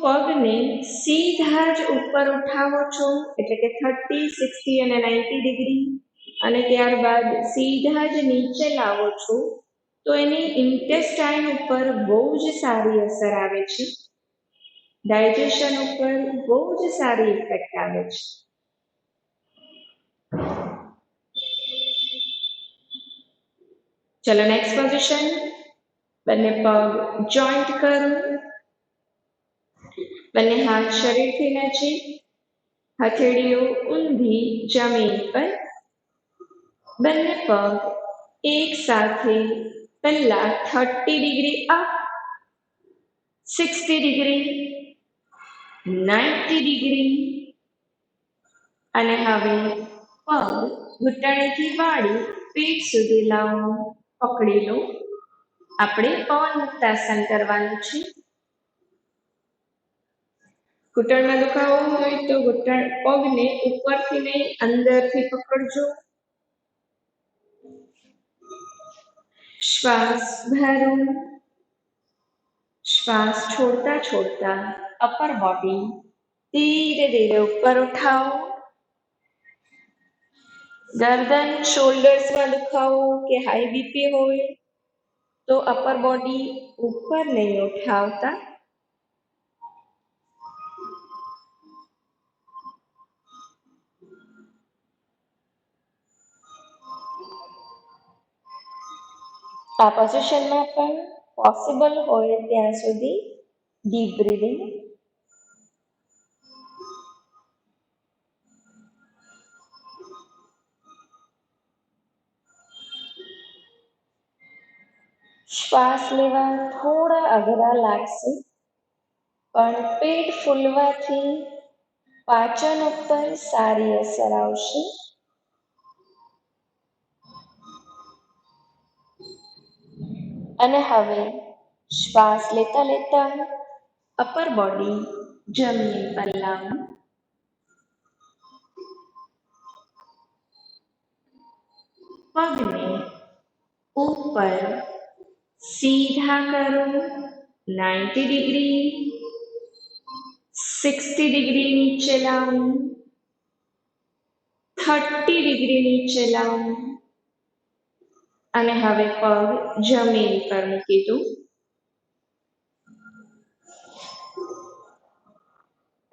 [SPEAKER 1] પગને સીધા જ ઉપર ઉઠાવો છો, એટલે કે 30, 60 અને 90 ડિગ્રી અને ત્યારબાદ સીધા જ નીચે લાવો છો, તો એની ઇન્ટેસ્ટાઇન ઉપર બહુ જ સારી અસર આવે છે. ડાયજેશન ઉપર બહુ જ સારી ઇફેક્ટ આવે છે. ચલો નેક્સ્ટ પોઝિશન. બંને પગ જોઈન્ટ કરો. બંને હાથ શરીરથી નજીક. હથેળીઓ ઊંધી જમીન પર. બંને પગ એક સાથે પહેલા 30 ડિગ્રી અપ, 60 ડિગ્રી, 90 ડિગ્રી અને હવે પગ ઘૂંટણેથી વાળી પેટ સુધી લાવો. પકડી લો. આપણે પવન મુક્તાસન કરવાનું છે. ઘૂંટણમાં દુખાવો હોય તો પગને ઉપરથી નહીં અંદરથી પકડજો. શ્વાસ ભરો. શ્વાસ છોડતા છોડતા અપર બોડી ધીરે ધીરે ઉપર ઉઠાવો. ગરદન શોલ્ડર્સમાં દુખાવો કે હાઈ બીપી હોય તો અપર બોડી ઉપર નહીં ઉઠાવતા. આ પોઝિશનમાં પણ પોસિબલ હોય ત્યાં સુધી ડીપ બ્રીથિંગ. શ્વાસ લેવા થોડા અઘરા લાગશે, પણ પેટ ફૂલવાથી પાચન ઉપર સારી અસર આવશે. અને હવે શ્વાસ લેતા લેતા અપર બોડી જમીન પર લાવો. પગને ઉપર સીધા કરો, 90 ડિગ્રી, 60 ડિગ્રી નીચે લાવો, 30 ડિગ્રી નીચે લાવો અને હવે પગ જમીન પર મૂકી દો.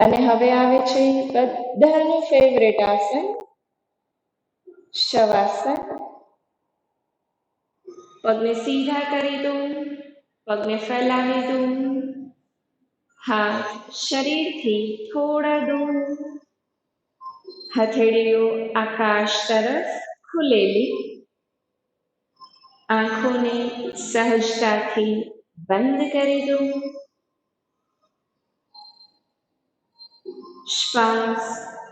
[SPEAKER 1] અને હવે આવે છે બધાનું ફેવરેટ આસન, શવાસન. પગને સીધા કરી દો, પગને ફેલાવી દો, હાથ શરીરથી થોડા દૂર, હથેળીઓ આકાશ તરફ ખુલેલી, આંખોને સહજતાથી બંધ કરી દો. શ્વાસ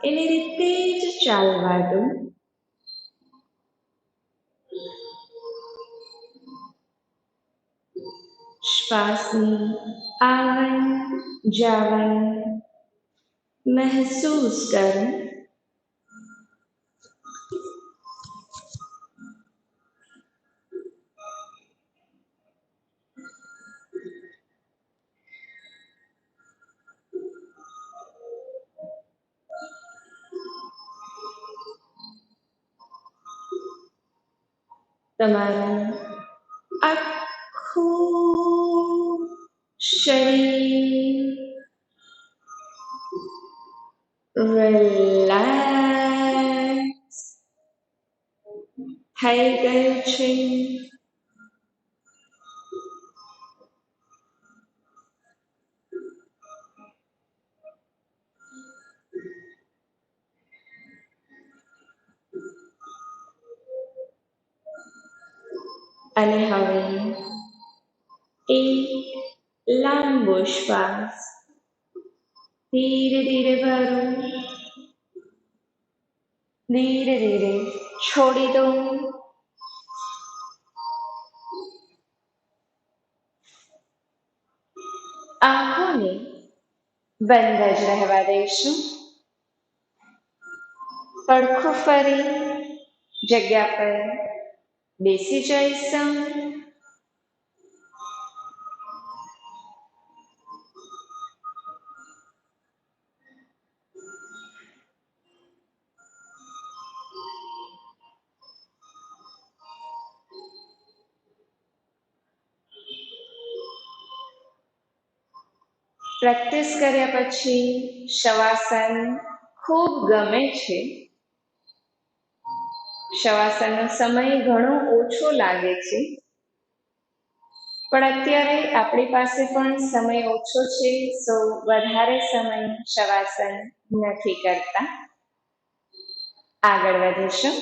[SPEAKER 1] એની રીતે જ ચાલવા દો. શ્વાસની આવન જાવન મહેસૂસ કરો. તમારું આખું શરીર રિલેક્સ થઈ ગયું છે. અને હવે એક લાંબો શ્વાસ ધીરે ધીરે ભરો, ધીરે ધીરે છોડી દો. આંખોને બંધ જ રહેવા દઈશું. પડખું ફરી જગ્યા પર બેસી જઈશું. પ્રેક્ટિસ કર્યા પછી શવાસન ખૂબ ગમે છે. શવાસનનો સમય ઘણો ઓછો લાગે છે, પણ અત્યારે આપણી પાસે પણ સમય ઓછો છે, સો વધારે સમય શવાસન નથી કરતા. આગળ વધીશું.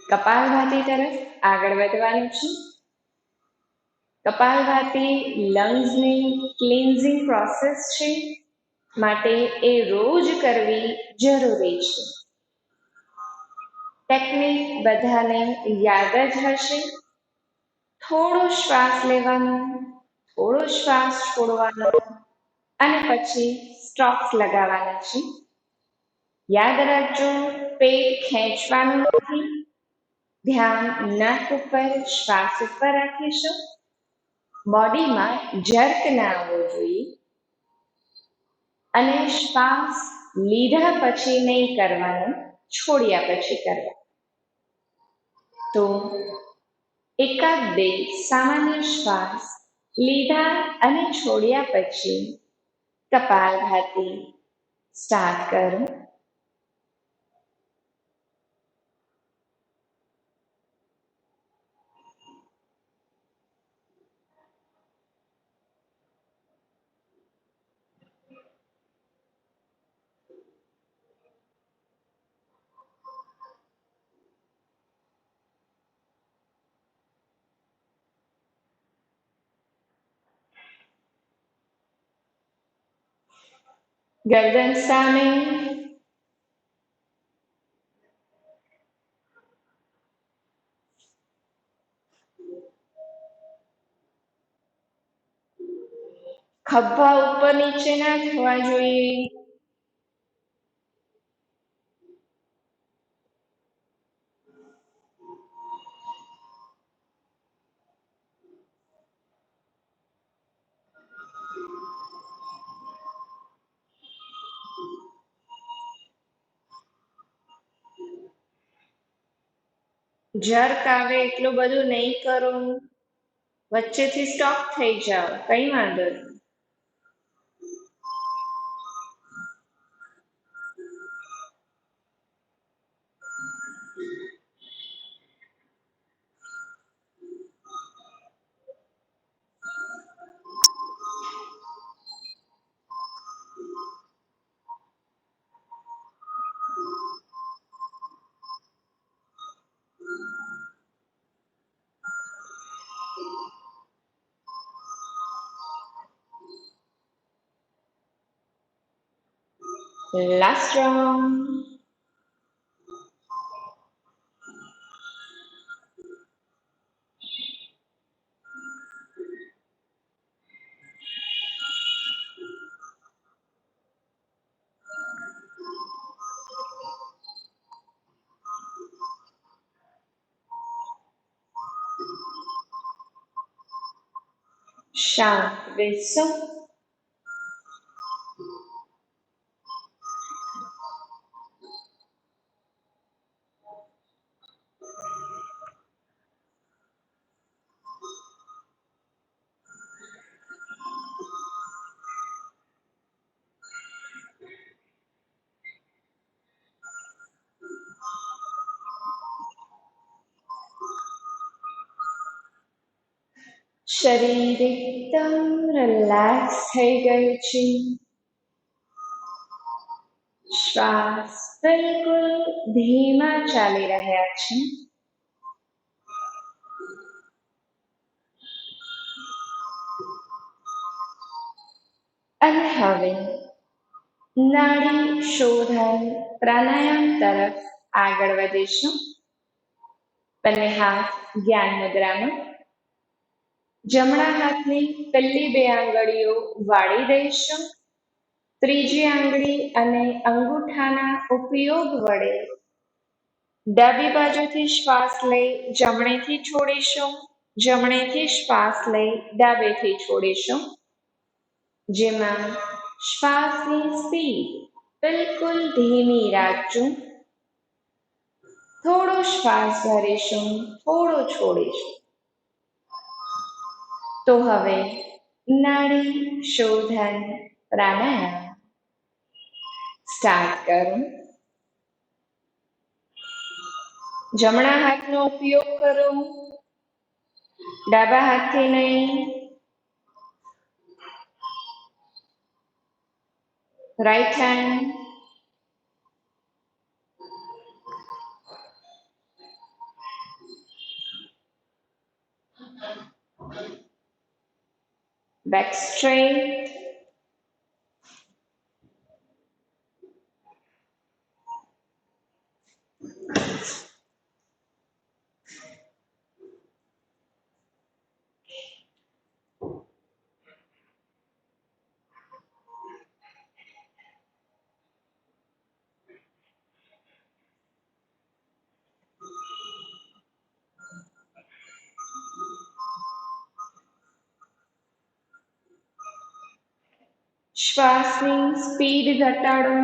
[SPEAKER 1] કપાલભાતી તરફ આગળ વધવાનું છે. કપાલભાતી લંગ્સની ક્લિન્ઝિંગ પ્રોસેસ છે, માટે એ રોજ કરવી જરૂરી છે. ટેકનિક બધાને યાદ જ હશે. થોડો શ્વાસ લેવાનો, થોડો શ્વાસ છોડવાનો અને પછી સ્ટોપ્સ લગાવવાના છે. યાદ રાખજો, પેટ ખેંચવાનું નથી. ધ્યાન નાક ઉપર શ્વાસ ઉપર રાખીશું. બોડીમાં જર્ક ના આવવો જોઈએ અને શ્વાસ લીધા પછી નહીં કરવાનો, છોડ્યા પછી કરવા. તો એકાદ બે સામાન્ય શ્વાસ લીધા અને છોડ્યા પછી કપાલભાતી સ્ટાર્ટ કરો. ગરદન સામે, ખભા ઉપર નીચે ના થવા જોઈએ. જર્ક આવે એટલું બધું નહીં કરો, વચ્ચેથી સ્ટોપ થઈ જાઓ, કઈ વાંધો નહીં. Last round. શાંત બેસો. શરીર એકદમ રિલેક્સ થઈ ગયું છે. શ્વાસ બિલકુલ ધીમા ચાલી રહ્યા છે. અને હવે નાડી શોધન પ્રાણાયામ તરફ આગળ વધીશું. બંને હાથ જ્ઞાન મુદ્રામાં. જમણા હાથની પહેલી બે આંગળીઓ વાળી દઈશું. ત્રીજી આંગળી અને અંગૂઠાના ઉપયોગ વડે ડાબી બાજુથી શ્વાસ લઈ જમણેથી છોડીશું. જમણેથી શ્વાસ લઈ ડાબેથી છોડીશું. જેમાં શ્વાસની સ્પીડ બિલકુલ ધીમી રાખજો. થોડો શ્વાસ ભરીશું, થોડો છોડીશું. તો હવે નાડી શોધન પ્રાણાયામ સ્ટાર્ટ કરું. જમણા હાથનો ઉપયોગ કરો, ડાબા હાથથી નહીં. Right hand. Back straight. શ્વાસની સ્પીડ ઘટાડો.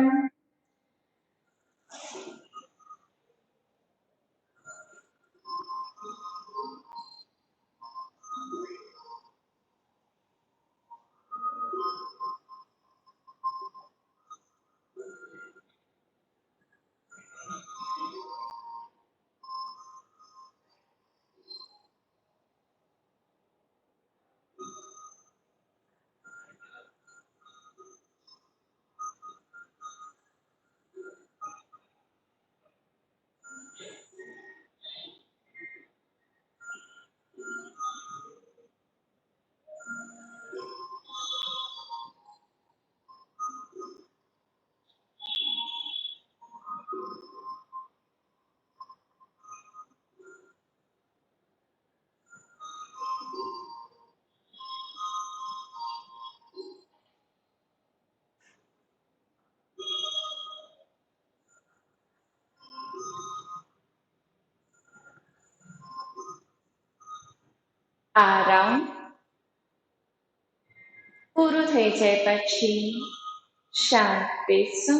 [SPEAKER 1] આ રાઉન્ડ પૂરું થઈ જાય પછી શાંત બેસો.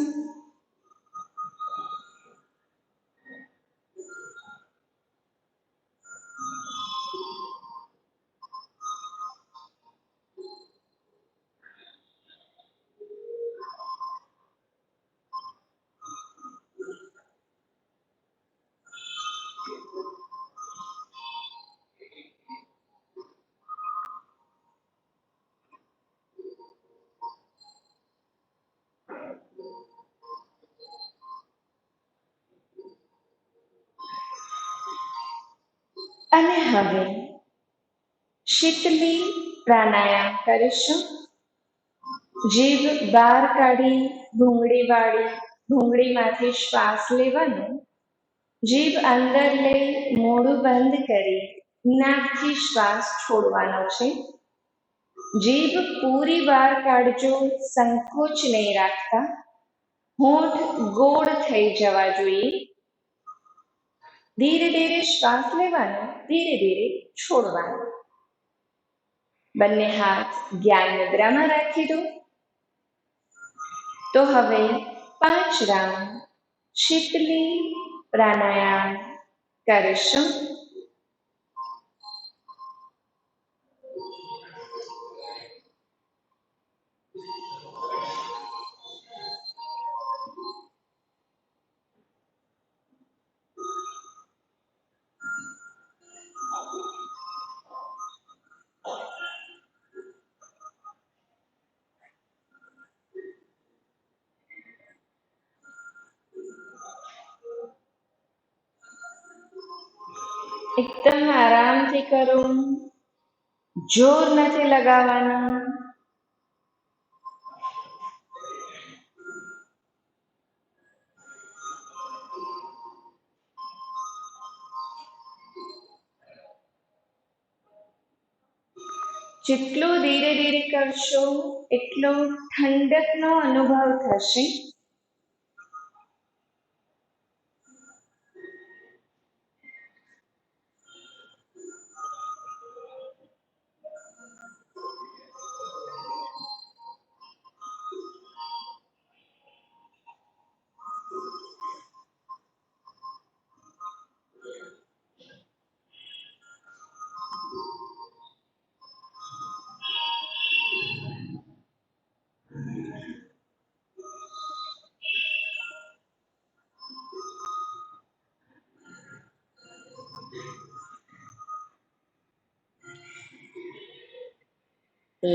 [SPEAKER 1] અને હવે શીતલી પ્રાણાયામ કરીશું. જીભ બહાર કાઢી ભૂંગળી વાળી ભૂંગળીમાંથી શ્વાસ લેવાનો. જીભ અંદર લઈ મોઢું બંધ કરી નાકથી શ્વાસ છોડવાનો છે. જીભ પૂરી બહાર કાઢજો, સંકોચ નહીં રાખતા. હોઠ ગોળ થઈ જવા જોઈએ. ધીરે ધીરે શ્વાસ લેવાનો, ધીરે ધીરે છોડવાનો. બંને હાથ જ્ઞાન મુદ્રામાં રાખી દો. તો હવે 5 રાઉન્ડ શીતલી પ્રાણાયામ કરીશું. એકદમ આરામથી કરો, જોર નથી લગાવવાનું. જેટલું ધીરે ધીરે કરશો એટલો ઠંડકનો અનુભવ થશે.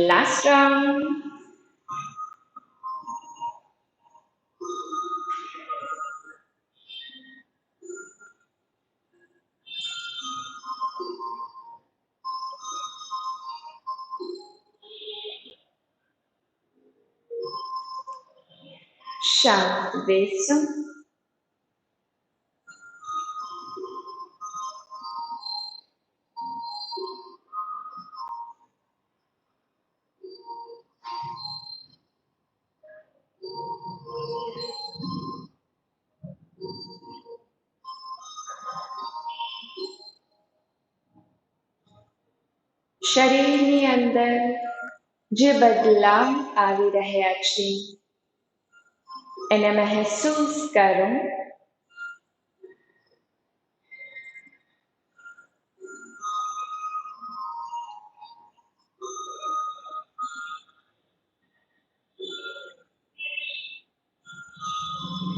[SPEAKER 1] Last round. શાંત બેસો. શરીરની અંદર જે બદલાવ આવી રહ્યા છે એને મહેસૂસ કરો.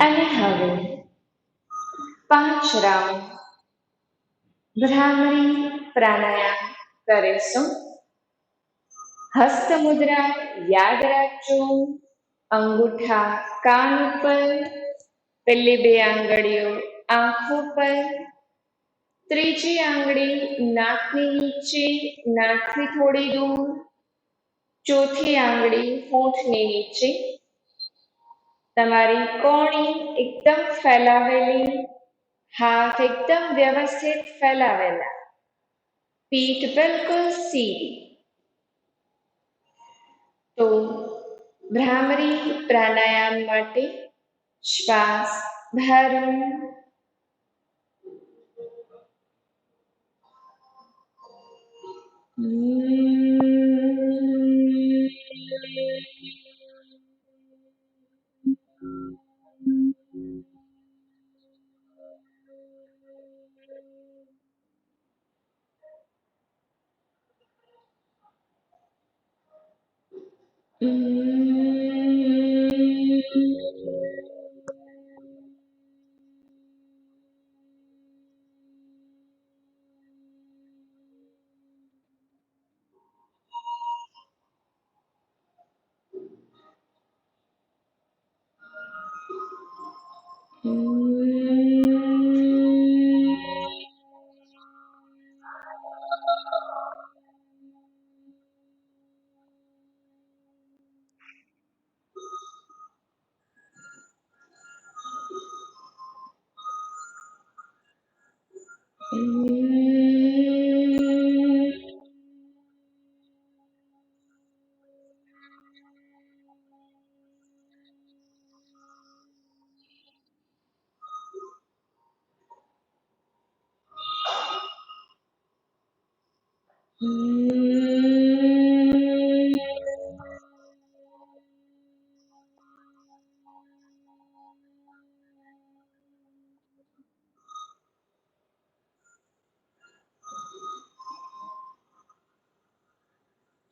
[SPEAKER 1] અને હવે 5 રાઉન્ડ ભ્રામરી પ્રાણાયામ કરીશું. હસ્ત મુદ્રા યાદ રાખજો. અંગૂઠા કાન ઉપર, પેલી 2 આંગળીઓ આંખો પર, ત્રીજી આંગળી નાકની નીચે, નાકથી થોડી દૂર, ચોથી આંગળી હોઠની નીચે. તમારી કોણી એકદમ ફેલાવેલી, હાથ એકદમ વ્યવસ્થિત ફેલાવેલા, પીઠ બિલકુલ સીધી. તો ભ્રામરી પ્રાણાયામ માટે શ્વાસ ભરો.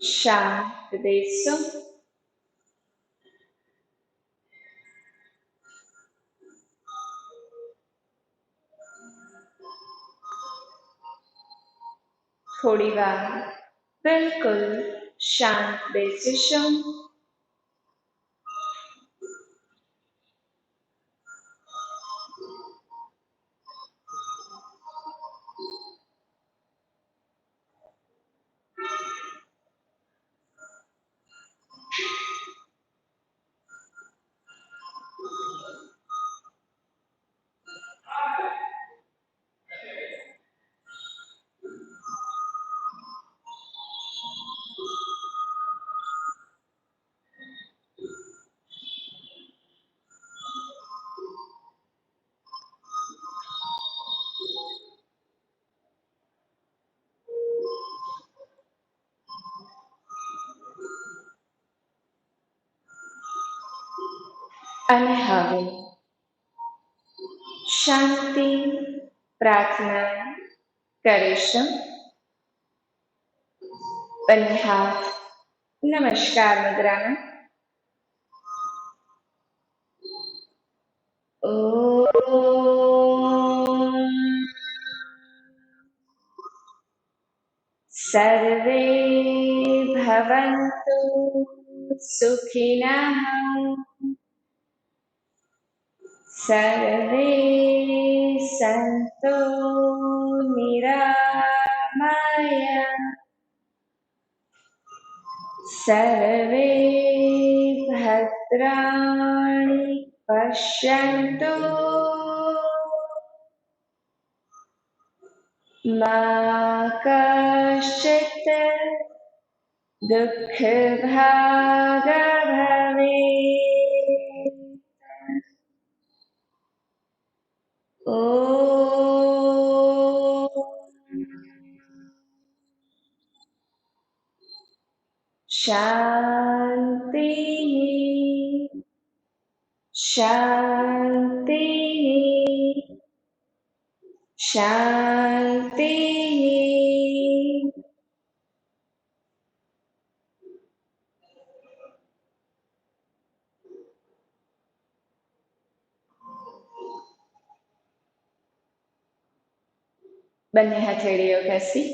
[SPEAKER 1] શાંત બેસો. થોડી વાર બિલકુલ શાંત બેસીશું. અને હવે શાંતિ પ્રાર્થના કરીશું. બંને હાથ નમસ્કાર મુદ્રામાં. સર્વે ભવન્તુ સુખિનઃ. સર્વે સંતો નિરામયા. સર્વે ભદ્રાણિ પશ્યન્તુ મા કશ્ચિત દુઃખભાગ ભવેत्. શાંતિ શાંતિ શાંતિ. બંને હથેળીઓ ઘસી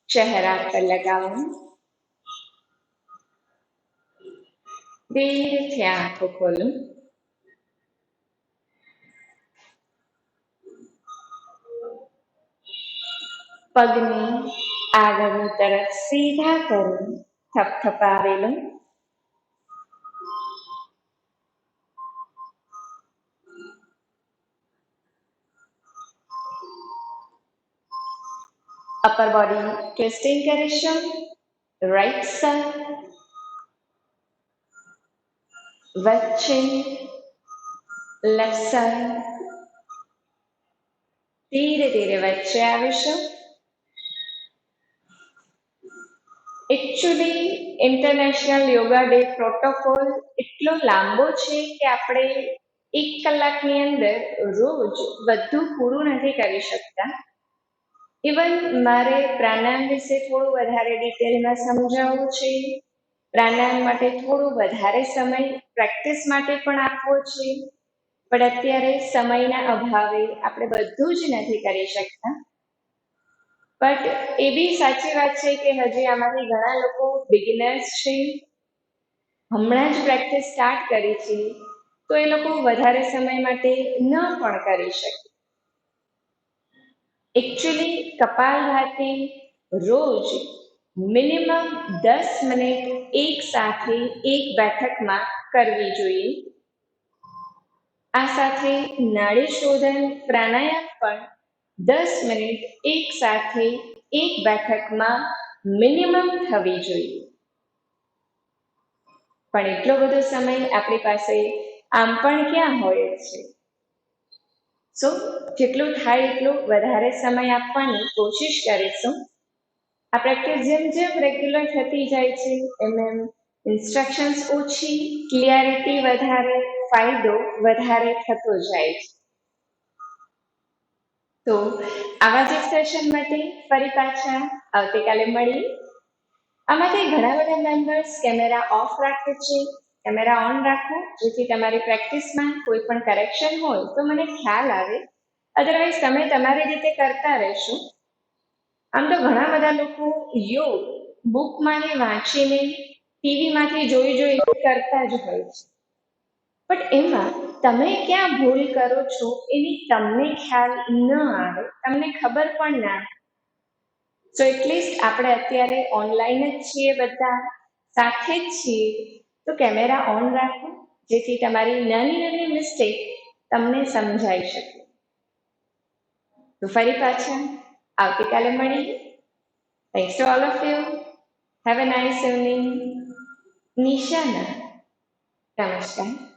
[SPEAKER 1] ચહેરા પર લગાવો. ધીરેથી આંખો ખોલો. પગની આગળની તરફ સીધા કરી થપથપાવેલો. અપર બોડી ટ્વિસ્ટિંગ કરીશું. રાઈટ સાઈડ વચ્ચે લેફ્ટ સાઈડ. ધીરે ધીરે વચ્ચે આવીશું. Actually international yoga day protocol એટલો લાંબો છે કે આપણે 1 કલાકની અંદર રોજ બધું પૂરું નથી કરી શકતા. ઇવન મારે પ્રાણાયામ વિશે થોડું વધારે ડિટેલમાં સમજાવવું છે. પ્રાણાયામ માટે થોડું વધારે સમય પ્રેક્ટિસ માટે પણ આપવો છે. પણ અત્યારે સમયના અભાવે આપણે બધું જ નથી કરી શકતા. બટ એ બી સાચી વાત છે કે હજી આમાંથી ઘણા લોકો બિગિનર્સ છે, હમણાં જ પ્રેક્ટિસ સ્ટાર્ટ કરી છે, તો એ લોકો વધારે સમય માટે ન પણ કરી શકે. એકચ્યુઅલી કપાલભાતિ રોજ મિનિમમ 10 મિનિટ એક સાથે એક બેઠકમાં કરવી જોઈએ. આ સાથે નાડી શોધન પ્રાણાયામ પણ 10 મિનિટ એક સાથે એક બેઠકમાં મિનિમમ થવી જોઈએ. પણ એટલો બધો સમય આપણી પાસે આમ પણ ક્યાં હોય છે. સો જેટલું થાય એટલું વધારે સમય આપવાની કોશિશ કરીશું. આ પ્રેક્ટિસ જેમ જેમ રેગ્યુલર થતી જાય છે એમ ઇન્સ્ટ્રક્શન્સ ઓછી, ક્લિયરિટી વધારે, ફાયદો વધારે થતો જાય છે. તો આવા જ એક સેશન માટે ફરી પાછા આવતીકાલે મળીએ. આમાંથી ઘણા બધા મેમ્બર્સ કેમેરા ઓફ રાખે છે, કેમેરા ઓન રાખો, જેથી તમારી પ્રેક્ટિસમાં કોઈ પણ કરેક્શન હોય તો મને ખ્યાલ આવે. અધરવાઇઝ તમે તમારી રીતે કરતા રહેશો. આમ તો ઘણા બધા લોકો યોગ બુકમાંથી વાંચીને, ટીવીમાંથી જોઈ કરતા જ હોય છે. બટ એમાં તમે ક્યાં ભૂલ કરો છો એની તમને ખ્યાલ ન આવે, તમને ખબર પણ ના આવે. સો એટલીસ્ટ આપણે અત્યારે ઓનલાઈન જ છીએ, બધા સાથે જ છીએ, તો કેમેરા ઓન રાખો, જેથી તમારી નાની નાની મિસ્ટેક તમને સમજાઈ શકે. તો ફરી પાછા આવતીકાલે મળીએ. Thanks to all of you. Have a nice evening. નિશાના, નમસ્કાર.